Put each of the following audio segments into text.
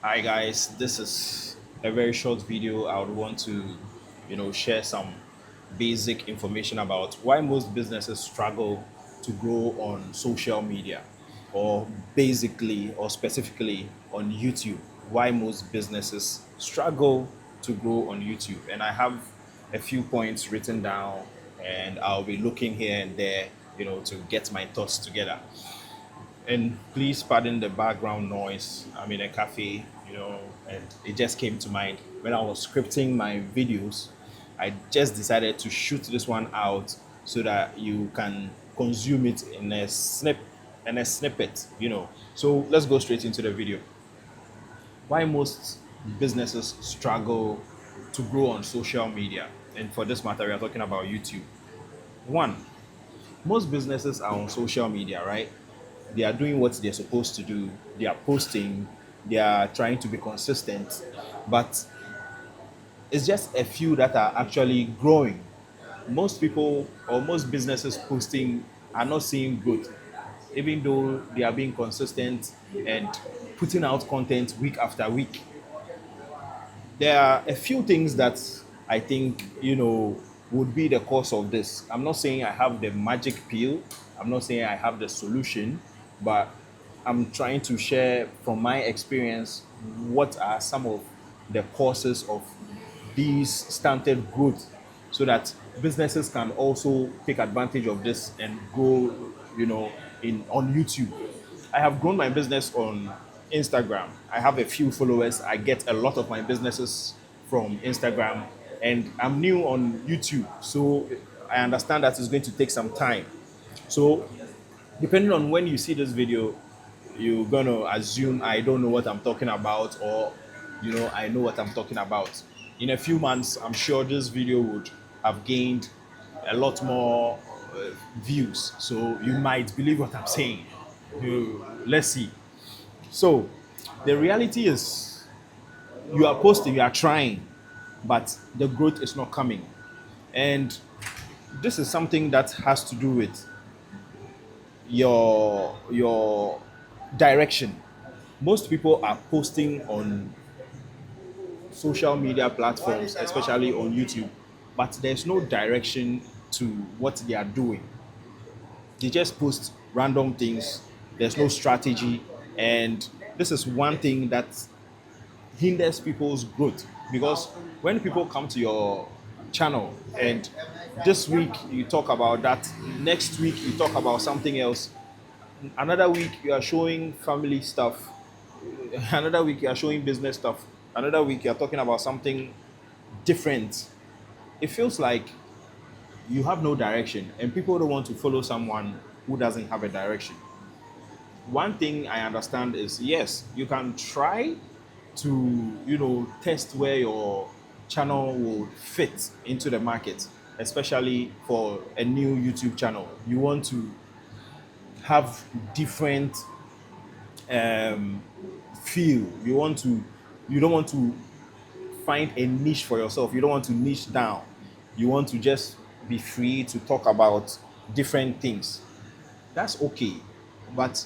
Hi guys, this is a very short video. I would want to, share some basic information about why most businesses struggle to grow on social media, or basically or specifically on YouTube. Why most businesses struggle to grow on YouTube, and I have a few points written down, and I'll be looking here and there, to get my thoughts together. And please pardon the background noise. I'm in a cafe, and it just came to mind when I was scripting my videos. I just decided to shoot this one out so that you can consume it in a snippet. So let's go straight into the video. Why most businesses struggle to grow on social media, and for this matter, we are talking about YouTube. One, most businesses are on social media, right? They are doing what they're supposed to do. They are posting, they are trying to be consistent, but it's just a few that are actually growing. Most people or most businesses posting are not seeing growth, even though they are being consistent and putting out content week after week. There are a few things that I think, would be the cause of this. I'm not saying I have the magic pill, I'm not saying I have the solution, but I'm trying to share from my experience what are some of the causes of these stunted growth, so that businesses can also take advantage of this and grow, in on YouTube. I have grown my business on Instagram. I have a few followers. I get a lot of my businesses from Instagram, and I'm new on YouTube. So I understand that it's going to take some time. So depending on when you see this video, you're gonna assume I don't know what I'm talking about, or I know what I'm talking about. In a few months, I'm sure this video would have gained a lot more views, so you might believe what I'm saying. Let's see. So the reality is, you are posting, you are trying, but the growth is not coming. And this is something that has to do with your direction. Most people are posting on social media platforms, especially on YouTube, but there's no direction to what they are doing. They just post random things. There's no strategy, and this is one thing that hinders people's growth, because when people come to your channel and this week you talk about that, next week you talk about something else, another week you are showing family stuff, another week you are showing business stuff, another week you are talking about something different, it feels like you have no direction, and people don't want to follow someone who doesn't have a direction. One thing I understand is, yes, you can try to, test where your channel will fit into the market, especially for a new YouTube channel. You want to have different um, feel. You don't want to find a niche for yourself. You don't want to niche down. You want to just be free to talk about different things. That's okay, but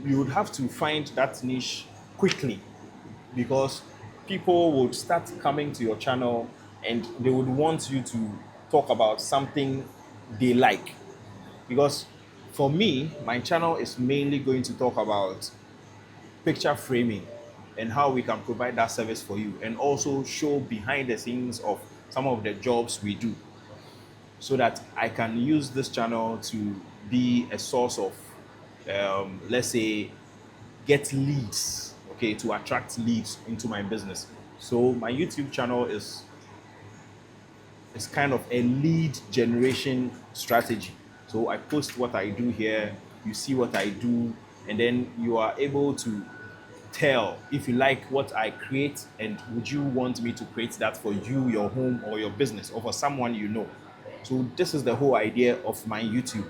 you would have to find that niche quickly, because people would start coming to your channel and they would want you to talk about something they like. Because for me, my channel is mainly going to talk about picture framing and how we can provide that service for you, and also show behind the scenes of some of the jobs we do, so that I can use this channel to be a source of, let's say, get leads, okay, to attract leads into my business. So my YouTube channel is kind of a lead generation strategy. So I post what I do here, you see what I do, and then you are able to tell if you like what I create, and would you want me to create that for you, your home, or your business, or for someone you know. So this is the whole idea of my YouTube.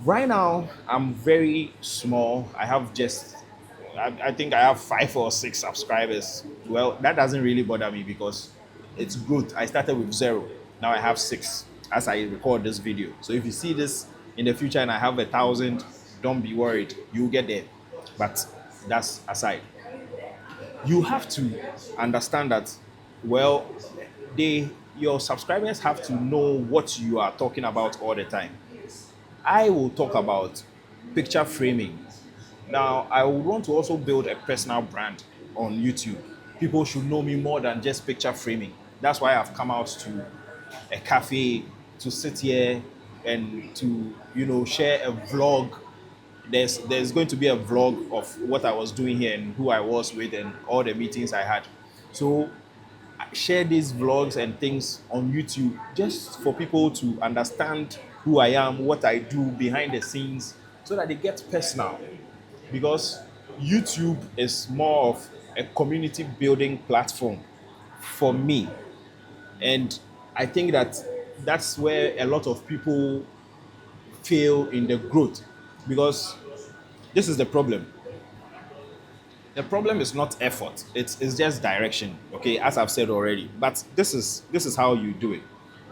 Right now, I'm very small. I think I have 5 or 6 subscribers. Well, that doesn't really bother me because it's growth. I started with 0. Now I have 6 as I record this video. So if you see this in the future and I have 1,000, don't be worried. You'll get there. But that's aside. You have to understand that, well, your subscribers have to know what you are talking about all the time. I will talk about picture framing. Now, I would want to also build a personal brand on YouTube. People should know me more than just picture framing. That's why I've come out to a cafe to sit here and to, share a vlog. There's going to be a vlog of what I was doing here and who I was with and all the meetings I had. So I share these vlogs and things on YouTube just for people to understand who I am, what I do behind the scenes, so that they get personal. Because YouTube is more of a community building platform for me. And I think that that's where a lot of people fail in the growth, because this is the problem. The problem is not effort, it's just direction, okay, as I've said already. But this is how you do it.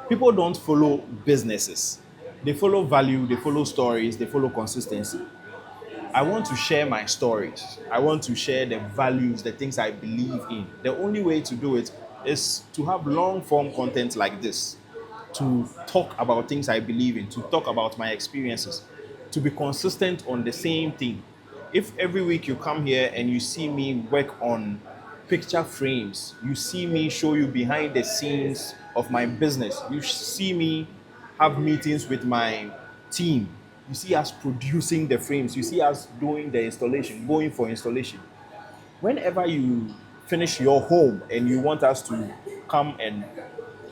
People don't follow businesses, they follow value, they follow stories, they follow consistency. I want to share my stories. I want to share the values, the things I believe in. The only way to do it is to have long form content like this, to talk about things I believe in, to talk about my experiences, to be consistent on the same thing. If every week you come here and you see me work on picture frames, you see me show you behind the scenes of my business, you see me have meetings with my team, you see us producing the frames, you see us doing the installation, going for installation. Whenever you finish your home and you want us to come and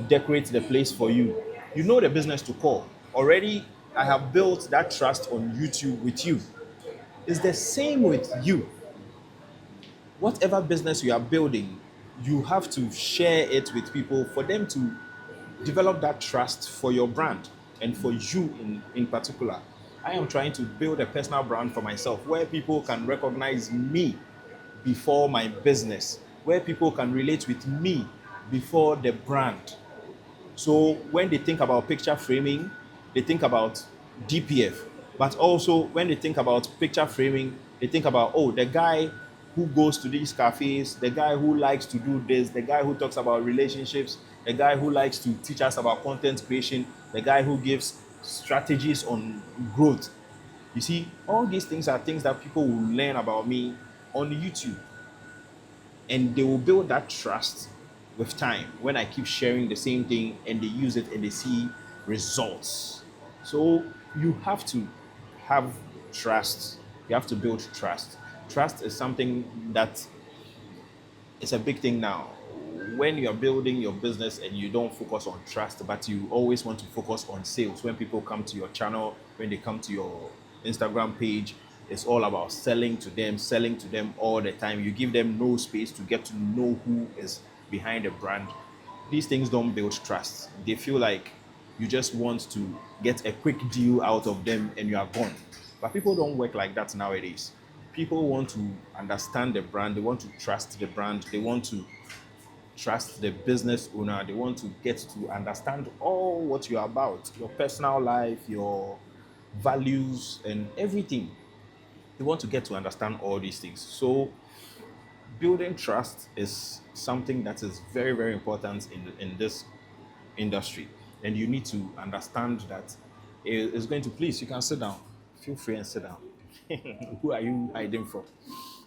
decorate the place for you, you know the business to call. Already, I have built that trust on YouTube with you. It's the same with you. Whatever business you are building, you have to share it with people for them to develop that trust for your brand and for you in particular. I am trying to build a personal brand for myself where people can recognize me before my business, where people can relate with me before the brand. So when they think about picture framing, they think about DPF. But also when they think about picture framing, they think about, oh, the guy who goes to these cafes, the guy who likes to do this, the guy who talks about relationships, the guy who likes to teach us about content creation, the guy who gives strategies on growth. You see, all these things are things that people will learn about me on YouTube, and they will build that trust with time when I keep sharing the same thing and they use it and they see results. So you have to have trust. You have to build trust. Trust is something that is a big thing now. When you're building your business and you don't focus on trust, but you always want to focus on sales, when people come to your channel, when they come to your Instagram page, it's all about selling to them all the time. You give them no space to get to know who is behind the brand. These things don't build trust. They feel like you just want to get a quick deal out of them and you are gone. But people don't work like that nowadays. People want to understand the brand, they want to trust the brand, they want to trust the business owner, they want to get to understand all what you're about, your personal life, your values, and everything. They want to get to understand all these things. So building trust is something that is very, very important in this industry. And you need to understand that it's going to, please, you can sit down. Feel free and sit down. Who are you hiding from?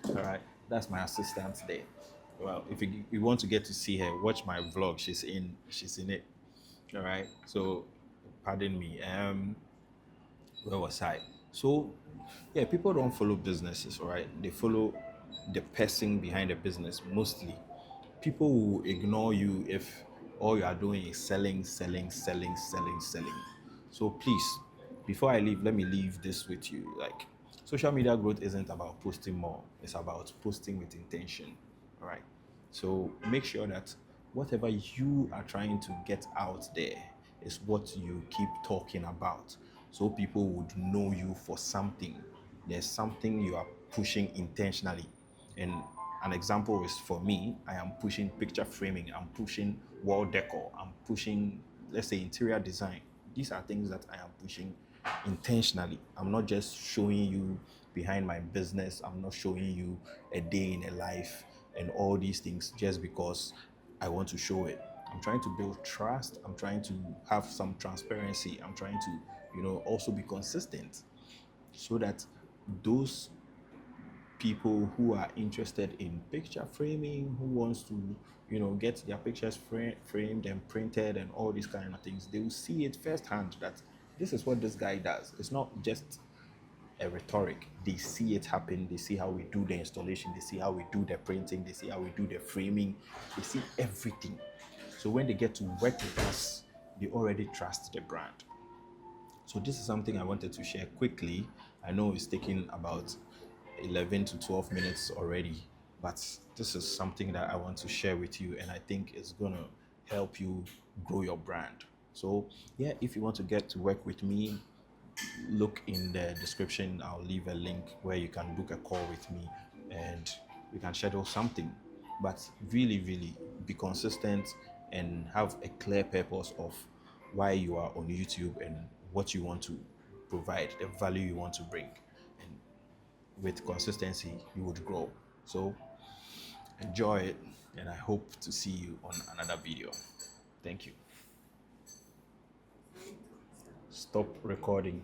All right, that's my assistant there. Well, if you want to get to see her, watch my vlog. She's in it. All right. So, pardon me. Where was I? So, yeah, people don't follow businesses, right? They follow the person behind the business mostly. People will ignore you if all you are doing is selling, selling, selling, selling, selling. So please, before I leave, let me leave this with you. Like, social media growth isn't about posting more, it's about posting with intention. All right. So make sure that whatever you are trying to get out there is what you keep talking about. So people would know you for something. There's something you are pushing intentionally. And an example is, for me, I am pushing picture framing, I'm pushing wall decor, I'm pushing, let's say, interior design. These are things that I am pushing intentionally. I'm not just showing you behind my business, I'm not showing you a day in a life. and all these things just because I want to show it. I'm trying to build trust. I'm trying to have some transparency. I'm trying to, also be consistent so that those people who are interested in picture framing, who wants to, get their pictures framed and printed and all these kind of things, they will see it firsthand that this is what this guy does. It's not just a rhetoric. They see it happen. They see how we do the installation. They see how we do the printing. They see how we do the framing. They see everything. So when they get to work with us, they already trust the brand. So this is something I wanted to share quickly. I know it's taking about 11 to 12 minutes already, but this is something that I want to share with you, and I think it's going to help you grow your brand. So yeah, if you want to get to work with me, look in the description. I'll leave a link where you can book a call with me and we can schedule something. But really, really be consistent and have a clear purpose of why you are on YouTube and what you want to provide, the value you want to bring. And with consistency, you would grow. So enjoy it, and I hope to see you on another video. Thank you. Stop recording.